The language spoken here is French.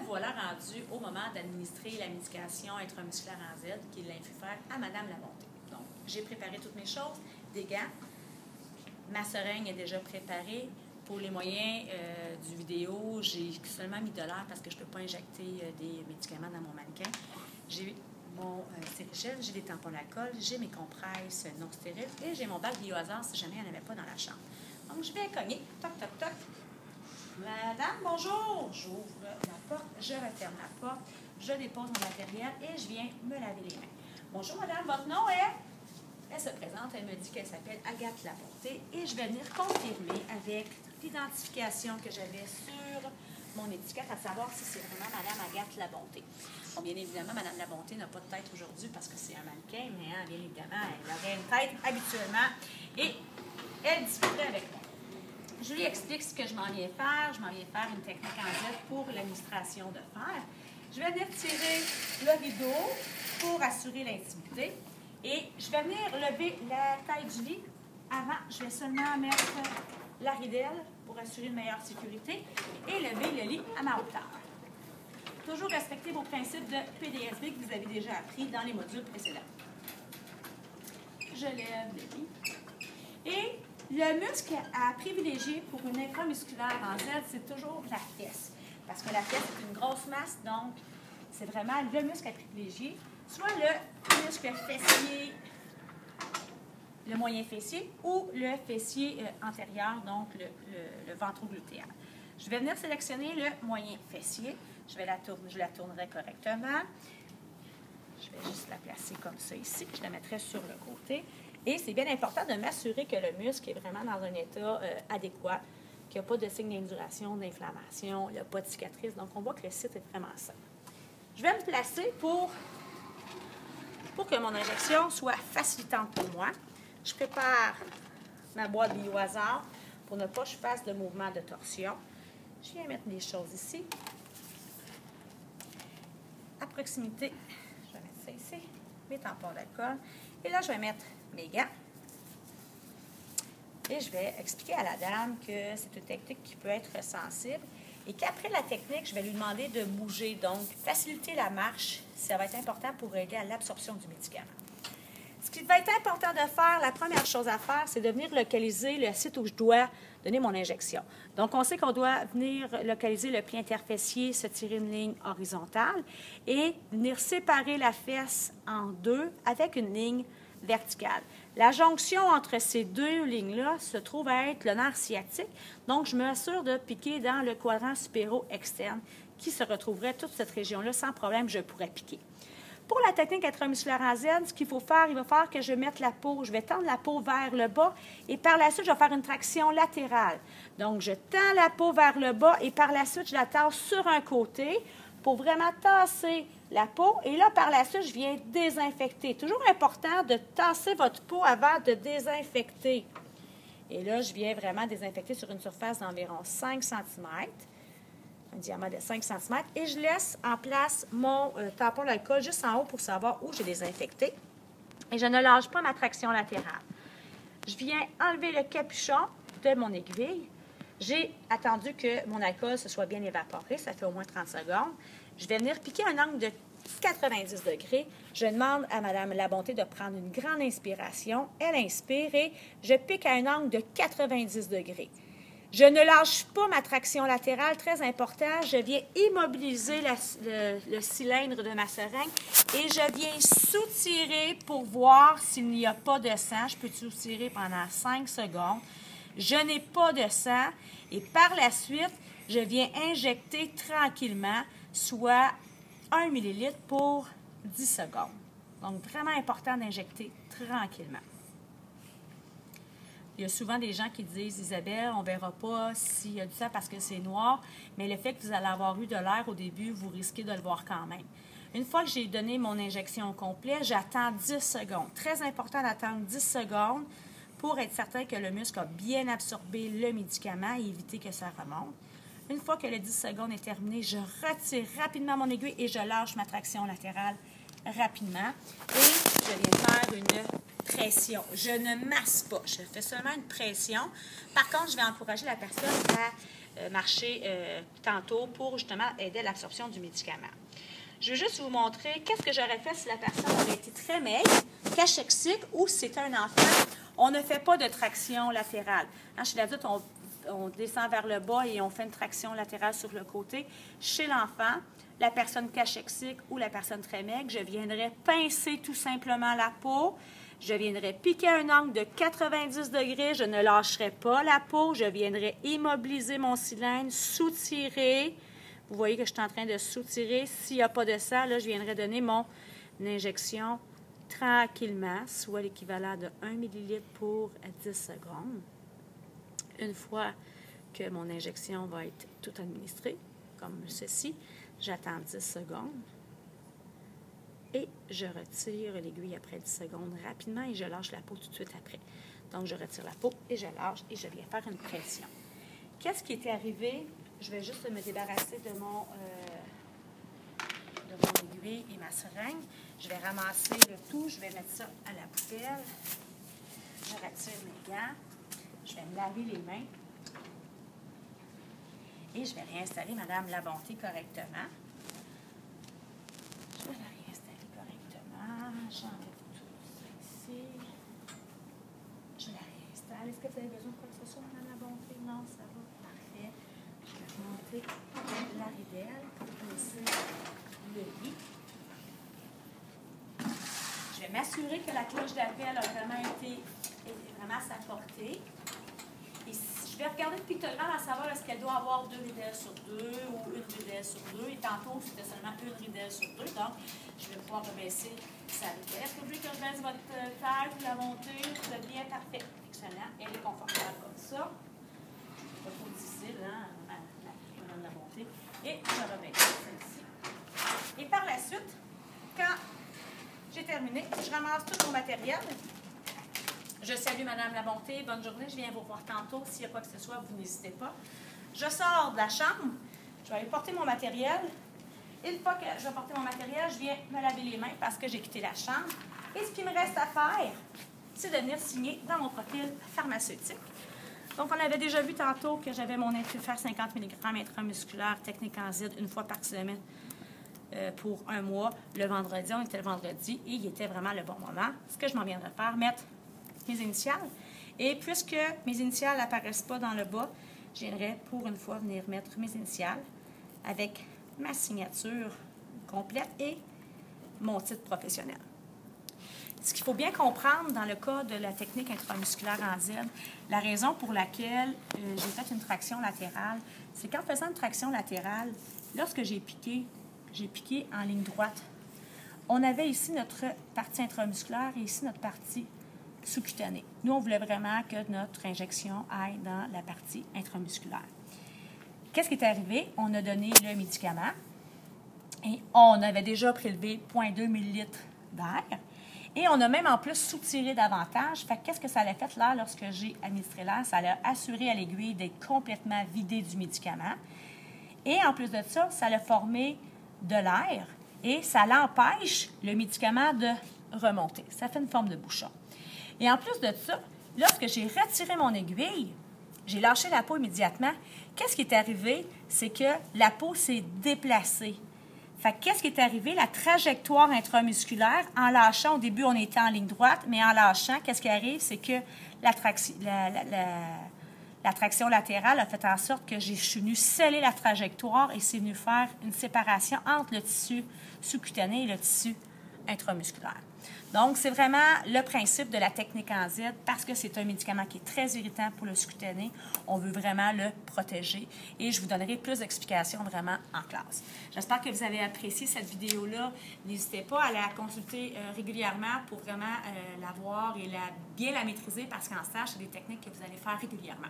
voilà rendu au moment d'administrer la médication intramusculaire en Z qui est l'infufère à Madame Labonté. Donc, j'ai préparé toutes mes choses, des gants. Ma seringue est déjà préparée. Pour les moyens du vidéo, j'ai seulement mis de l'air parce que je ne peux pas injecter des médicaments dans mon mannequin. J'ai mon stérigel, j'ai des tampons d'alcool, j'ai mes compresses non stériles et j'ai mon bac biohazard si jamais il n'y en avait pas dans la chambre. Donc, je vais cogner. Toc, toc, toc. Madame, bonjour! J'ouvre la porte, je referme la porte, je dépose mon matériel et je viens me laver les mains. Bonjour, madame, votre nom est? Elle se présente, elle me dit qu'elle s'appelle Agathe Labonté et je vais venir confirmer avec l'identification que j'avais sur mon étiquette, à savoir si c'est vraiment madame Agathe Labonté. Bon, bien évidemment, madame Labonté n'a pas de tête aujourd'hui parce que c'est un mannequin, mais bien évidemment, elle aurait une tête habituellement et elle discuterait avec moi. Je lui explique ce que je m'en viens faire. Je m'en viens faire une technique en Z pour l'administration de fer. Je vais venir tirer le rideau pour assurer l'intimité. Et je vais venir lever la taille du lit. Avant, je vais seulement mettre la ridelle pour assurer une meilleure sécurité et lever le lit à ma hauteur. Toujours respecter vos principes de PDSB que vous avez déjà appris dans les modules précédents. Je lève le lit. Et le muscle à privilégier pour une intramusculaire en Z, c'est toujours la fesse. Parce que la fesse est une grosse masse, donc c'est vraiment le muscle à privilégier. Soit le muscle fessier, le moyen fessier, ou le fessier antérieur, donc le ventroglutéal. Je vais venir sélectionner le moyen fessier. Je la tournerai correctement. Je vais juste la placer comme ça ici. Je la mettrai sur le côté. Et c'est bien important de m'assurer que le muscle est vraiment dans un état adéquat, qu'il n'y a pas de signe d'induration, d'inflammation, il n'y a pas de cicatrice. Donc, on voit que le site est vraiment sain. Je vais me placer pour que mon injection soit facilitante pour moi. Je prépare ma boîte biohazard pour ne pas que je fasse de mouvement de torsion. Je viens mettre les choses ici. À proximité, je vais mettre ça ici, mes tampons d'alcool. Et là, je vais mettre mes gants. Et je vais expliquer à la dame que c'est une technique qui peut être sensible et qu'après la technique, je vais lui demander de bouger. Donc, faciliter la marche, ça va être important pour aider à l'absorption du médicament. Ce qui va être important de faire, la première chose à faire, c'est de venir localiser le site où je dois donner mon injection. Donc, on sait qu'on doit venir localiser le pli interfessier, se tirer une ligne horizontale et venir séparer la fesse en deux avec une ligne verticale. La jonction entre ces deux lignes-là se trouve à être le nerf sciatique. Donc, je m'assure de piquer dans le quadrant supéro-externe qui se retrouverait toute cette région-là. Sans problème, je pourrais piquer. Pour la technique intramusculaire en Z, ce qu'il faut faire, il va falloir que je mette la peau. Je vais tendre la peau vers le bas et par la suite, je vais faire une traction latérale. Donc, je tends la peau vers le bas et par la suite, je la tasse sur un côté pour vraiment tasser la peau. Et là, par la suite, je viens désinfecter. Toujours important de tasser votre peau avant de désinfecter. Et là, je viens vraiment désinfecter sur une surface d'environ 5 cm. Un diamètre de 5 cm. Et je laisse en place mon tampon d'alcool juste en haut pour savoir où j'ai désinfecté. Et je ne lâche pas ma traction latérale. Je viens enlever le capuchon de mon aiguille. J'ai attendu que mon alcool se soit bien évaporé. Ça fait au moins 30 secondes. Je vais venir piquer un angle de 90 degrés. Je demande à Mme Labonté de prendre une grande inspiration. Elle inspire et je pique à un angle de 90 degrés. Je ne lâche pas ma traction latérale, très important. Je viens immobiliser le cylindre de ma seringue et je viens soutirer pour voir s'il n'y a pas de sang. Je peux soutirer pendant 5 secondes. Je n'ai pas de sang et par la suite, je viens injecter tranquillement, soit 1 ml pour 10 secondes. Donc, vraiment important d'injecter tranquillement. Il y a souvent des gens qui disent « Isabelle, on ne verra pas s'il y a du sang parce que c'est noir, mais le fait que vous allez avoir eu de l'air au début, vous risquez de le voir quand même. » Une fois que j'ai donné mon injection au complet, j'attends 10 secondes. Très important d'attendre 10 secondes pour être certain que le muscle a bien absorbé le médicament et éviter que ça remonte. Une fois que les 10 secondes est terminé, je retire rapidement mon aiguille et je lâche ma traction latérale rapidement. Et je viens faire une pression. Je ne masse pas. Je fais seulement une pression. Par contre, je vais encourager la personne à marché tantôt pour justement aider à l'absorption du médicament. Je vais juste vous montrer qu'est-ce que j'aurais fait si la personne aurait été très maigre, cachexique ou si c'était un enfant. On ne fait pas de traction latérale. Chez l'adulte, on descend vers le bas et on fait une traction latérale sur le côté. Chez l'enfant, la personne cachexique ou la personne très maigre, je viendrais pincer tout simplement la peau. Je viendrais piquer un angle de 90 degrés. Je ne lâcherai pas la peau. Je viendrai immobiliser mon cylindre, soutirer. Vous voyez que je suis en train de soutirer. S'il n'y a pas de ça, là, je viendrai donner mon injection tranquillement, soit l'équivalent de 1 ml pour 10 secondes. Une fois que mon injection va être toute administrée, comme ceci, j'attends 10 secondes et je retire l'aiguille après 10 secondes rapidement et je lâche la peau tout de suite après. Donc, je retire la peau et je lâche et je viens faire une pression. Qu'est-ce qui était arrivé? Je vais juste me débarrasser de mon aiguille et ma seringue. Je vais ramasser le tout. Je vais mettre ça à la poubelle. Je retire mes gants. Je vais me laver les mains. Et je vais réinstaller Madame Labonté correctement. Je vais la réinstaller correctement. J'enlève tout ça ici. Je la réinstalle. Est-ce que vous avez besoin de quoi que ce soit, Madame Labonté? Non, ça va. Parfait. Je vais remonter la ridelle pour placer le lit. Je vais m'assurer que la cloche d'appel a vraiment été à sa portée. Et je vais regarder le pictogramme à savoir est-ce qu'elle doit avoir 2 ridelles sur 2 ou une ridelle sur 2. Et tantôt, c'était seulement une ridelle sur 2. Donc, je vais pouvoir rebaisser sa ridelle. Est-ce que vous voulez que je baisse votre taille, vous la montez? Vous êtes bien parfait. Excellent. Elle est confortable comme ça. Pas trop difficile, hein? Madame la montée. Et je rebaisse celle-ci. Et par la suite, quand j'ai terminé, je ramasse tout mon matériel. Je salue Madame Labonté. Bonne journée. Je viens vous voir tantôt. S'il y a quoi que ce soit, vous n'hésitez pas. Je sors de la chambre. Je vais aller porter mon matériel. Et une fois que je vais porter mon matériel, je viens me laver les mains parce que j'ai quitté la chambre. Et ce qui me reste à faire, c'est de venir signer dans mon profil pharmaceutique. Donc, on avait déjà vu tantôt que j'avais mon Infufère 50 mg intramusculaire technique Enzyd une fois par semaine pour un mois. Le vendredi, on était le vendredi et il était vraiment le bon moment. Ce que je m'en viendrai faire, mettre mes initiales. Et puisque mes initiales n'apparaissent pas dans le bas, je viendrai pour une fois venir mettre mes initiales avec ma signature complète et mon titre professionnel. Ce qu'il faut bien comprendre dans le cas de la technique intramusculaire Enzyd, la raison pour laquelle j'ai fait une traction latérale, c'est qu'en faisant une traction latérale, lorsque j'ai piqué en ligne droite. On avait ici notre partie intramusculaire et ici notre partie sous-cutanée. Nous, on voulait vraiment que notre injection aille dans la partie intramusculaire. Qu'est-ce qui est arrivé? On a donné le médicament et on avait déjà prélevé 0,2 ml d'air et on a même en plus soutiré davantage. Fait qu'est-ce que ça a fait là lorsque j'ai administré l'air? Ça a assuré à l'aiguille d'être complètement vidée du médicament. Et en plus de ça, ça a formé de l'air et ça l'empêche le médicament de remonter. Ça fait une forme de bouchon. Et en plus de ça, lorsque j'ai retiré mon aiguille, j'ai lâché la peau immédiatement. Qu'est-ce qui est arrivé? C'est que la peau s'est déplacée. Fait qu'est-ce qui est arrivé? La trajectoire intramusculaire, en lâchant, au début, on était en ligne droite, mais en lâchant, qu'est-ce qui arrive? C'est que la traction latérale a fait en sorte que je suis venue sceller la trajectoire et c'est venu faire une séparation entre le tissu sous-cutané et le tissu intramusculaire. Donc, c'est vraiment le principe de la technique Enzyd parce que c'est un médicament qui est très irritant pour le sous-cutané. On veut vraiment le protéger et je vous donnerai plus d'explications vraiment en classe. J'espère que vous avez apprécié cette vidéo-là. N'hésitez pas à la consulter régulièrement pour vraiment la voir et bien la maîtriser parce qu'en stage, c'est des techniques que vous allez faire régulièrement.